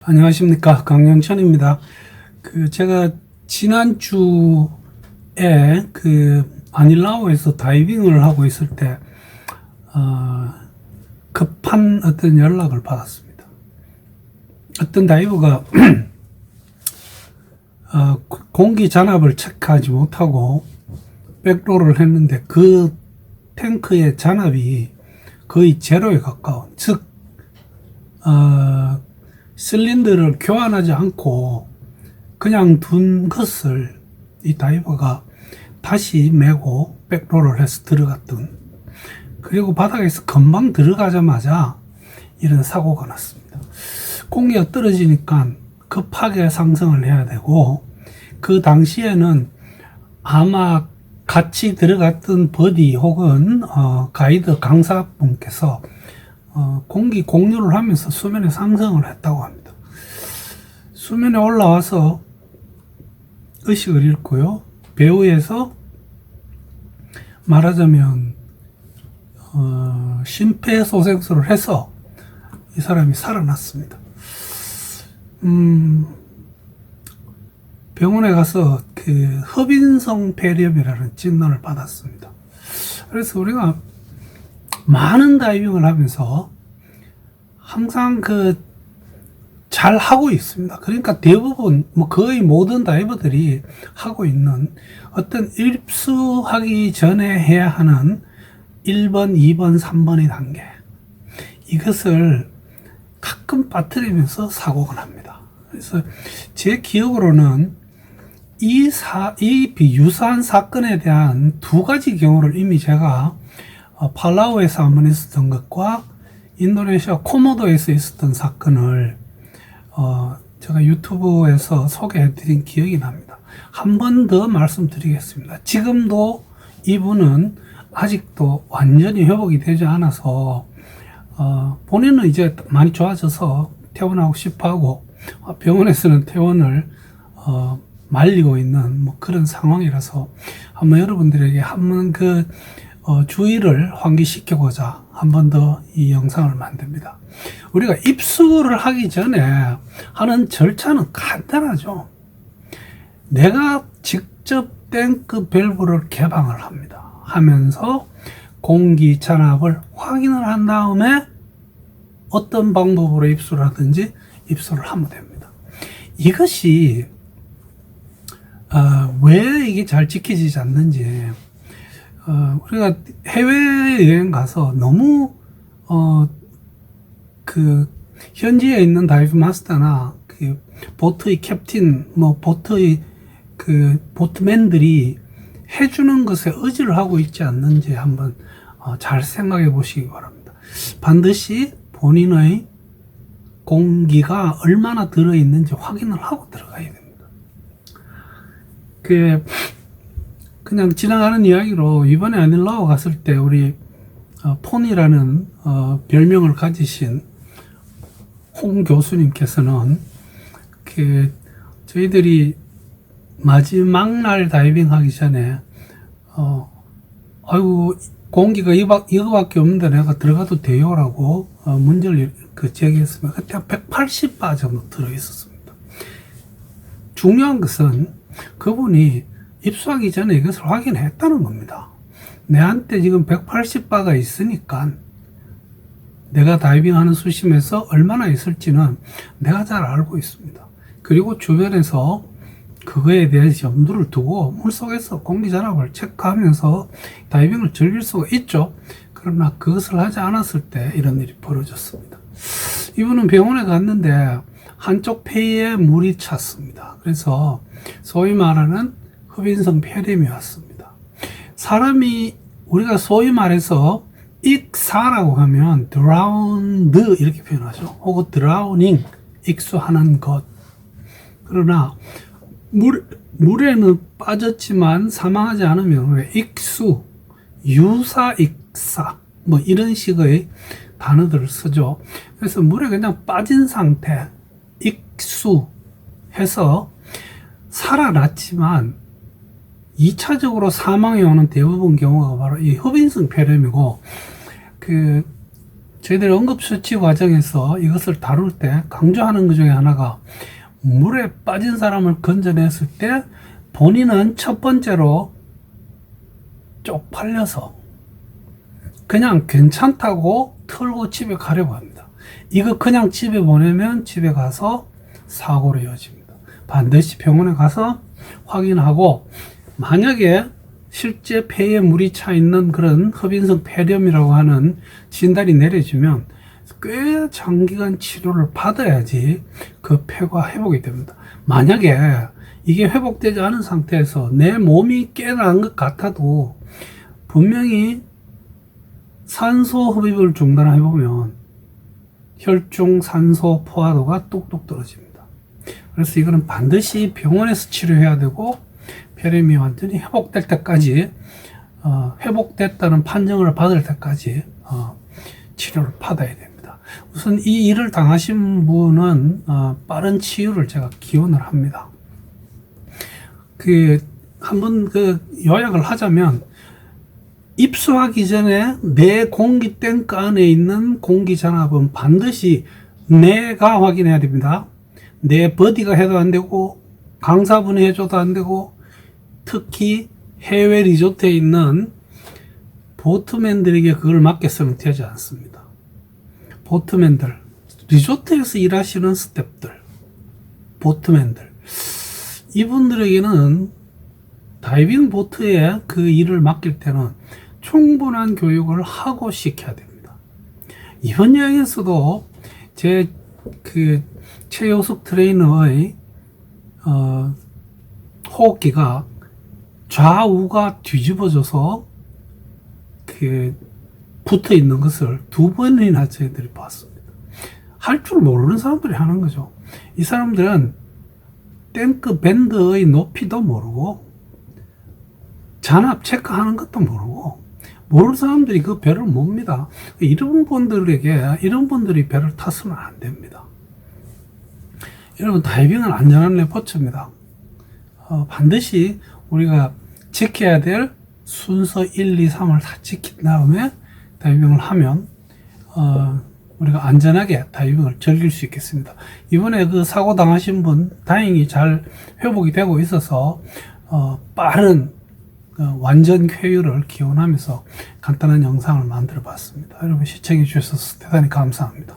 안녕하십니까, 강영천입니다. 제가 지난주에 아닐라오에서 다이빙을 하고 있을 때 급한 어떤 연락을 받았습니다. 어떤 다이버가 공기 잔압을 체크하지 못하고 백로를 했는데 그 탱크의 잔압이 거의 제로에 가까운, 즉 실린더를 교환하지 않고 그냥 둔 것을 이 다이버가 다시 메고 백로를 해서 들어갔던, 그리고 바닥에서 금방 들어가자마자 이런 사고가 났습니다. 공기가 떨어지니까 급하게 상승을 해야 되고, 그 당시에는 아마 같이 들어갔던 버디 혹은 가이드 강사분께서 공기 공유를 하면서 수면에 상승을 했다고 합니다. 수면에 올라와서 의식을 잃고요, 배후에서 말하자면 심폐소생술을 해서 이 사람이 살아났습니다. 병원에 가서 허빈성 폐렴이라는 진단을 받았습니다. 그래서 우리가 많은 다이빙을 하면서 항상 잘 하고 있습니다. 그러니까 대부분, 거의 모든 다이버들이 하고 있는 어떤 입수하기 전에 해야 하는 1번, 2번, 3번의 단계, 이것을 가끔 빠뜨리면서 사고가 납니다. 그래서 제 기억으로는 이 비유사한 사건에 대한 두 가지 경우를 이미 제가 팔라우에서 한번 있었던 것과 인도네시아 코모도에서 있었던 사건을 제가 유튜브에서 소개해드린 기억이 납니다. 한 번 더 말씀드리겠습니다. 지금도 이분은 아직도 완전히 회복이 되지 않아서 본인은 이제 많이 좋아져서 퇴원하고 싶어하고 병원에서는 퇴원을 말리고 있는 그런 상황이라서 한번 여러분들에게 한번 주의를 환기시켜보자 한 번 더 이 영상을 만듭니다. 우리가 입수를 하기 전에 하는 절차는 간단하죠. 내가 직접 탱크 밸브를 개방을 합니다. 하면서 공기 잔압을 확인을 한 다음에 어떤 방법으로 입수를 하든지 입수를 하면 됩니다. 이것이 왜 이게 잘 지켜지지 않는지, 우리가 해외여행 가서 너무 현지에 있는 다이브 마스터나 보트의 캡틴, 보트의 보트맨들이 해주는 것에 의지를 하고 있지 않는지 한번 잘 생각해 보시기 바랍니다. 반드시 본인의 공기가 얼마나 들어있는지 확인을 하고 들어가야 됩니다. 그냥 지나가는 이야기로 이번에 아닐라오 갔을 때 우리 폰이라는 별명을 가지신 홍 교수님께서는 저희들이 마지막 날 다이빙 하기 전에 아이고 공기가 이거밖에 없는데 내가 들어가도 돼요라고 문제를 제기했습니다. 그때 180바 정도 들어있었습니다. 중요한 것은 그분이 입수하기 전에 이것을 확인했다는 겁니다. 내한테 지금 180바가 있으니까 내가 다이빙하는 수심에서 얼마나 있을지는 내가 잘 알고 있습니다. 그리고 주변에서 그거에 대해서 염두를 두고 물속에서 공기 잔압을 체크하면서 다이빙을 즐길 수가 있죠. 그러나 그것을 하지 않았을 때 이런 일이 벌어졌습니다. 이분은 병원에 갔는데 한쪽 폐에 물이 찼습니다. 그래서 소위 말하는 허빈성 폐렴이 왔습니다. 사람이 우리가 소위 말해서 익사라고 하면 drowned 이렇게 표현하죠. 혹은 drowning, 익수하는 것. 그러나 물에는 빠졌지만 사망하지 않으면 익수, 유사, 익사 이런 식의 단어들을 쓰죠. 그래서 물에 그냥 빠진 상태, 익수해서 살아났지만 2차적으로 사망에 오는 대부분 경우가 바로 이 허빈성 폐렴이고, 저희들이 응급처치 과정에서 이것을 다룰 때 강조하는 것 중에 하나가 물에 빠진 사람을 건져냈을 때 본인은 첫 번째로 쪽팔려서 그냥 괜찮다고 털고 집에 가려고 합니다. 이거 그냥 집에 보내면 집에 가서 사고로 이어집니다. 반드시 병원에 가서 확인하고 만약에 실제 폐에 물이 차 있는 그런 흡인성 폐렴이라고 하는 진단이 내려지면 꽤 장기간 치료를 받아야지 그 폐가 회복이 됩니다. 만약에 이게 회복되지 않은 상태에서 내 몸이 깨어난 것 같아도 분명히 산소 흡입을 중단해보면 혈중 산소 포화도가 뚝뚝 떨어집니다. 그래서 이거는 반드시 병원에서 치료해야 되고 폐렴이 완전히 회복될 때까지 회복됐다는 판정을 받을 때까지 치료를 받아야 됩니다. 우선 이 일을 당하신 분은 빠른 치유를 제가 기원을 합니다. 한번 요약을 하자면 입수하기 전에 내 공기 탱크 안에 있는 공기 잔압은 반드시 내가 확인해야 됩니다. 내 버디가 해도 안 되고 강사분이 해줘도 안 되고 특히 해외 리조트에 있는 보트맨들에게 그걸 맡겼으면 되지 않습니다. 보트맨들, 리조트에서 일하시는 스태프들, 보트맨들, 이분들에게는 다이빙 보트에 그 일을 맡길 때는 충분한 교육을 하고 시켜야 됩니다. 이번 여행에서도 제 최효숙 트레이너의 호흡기가 좌우가 뒤집어져서 붙어 있는 것을 2번이나 저희들이 봤습니다. 할 줄 모르는 사람들이 하는 거죠. 이 사람들은 탱크 밴드의 높이도 모르고 잔압 체크하는 것도 모르고 모르는 사람들이 그 배를 몹니다. 이런 분들이 배를 타서는 안 됩니다. 여러분, 다이빙은 안전한 레포츠입니다. 반드시 우리가 지켜야 될 순서 1, 2, 3을 다 지킨 다음에 다이빙을 하면 우리가 안전하게 다이빙을 즐길 수 있겠습니다. 이번에 그 사고 당하신 분 다행히 잘 회복이 되고 있어서 빠른 완전 쾌유를 기원하면서 간단한 영상을 만들어 봤습니다. 여러분 시청해 주셔서 대단히 감사합니다.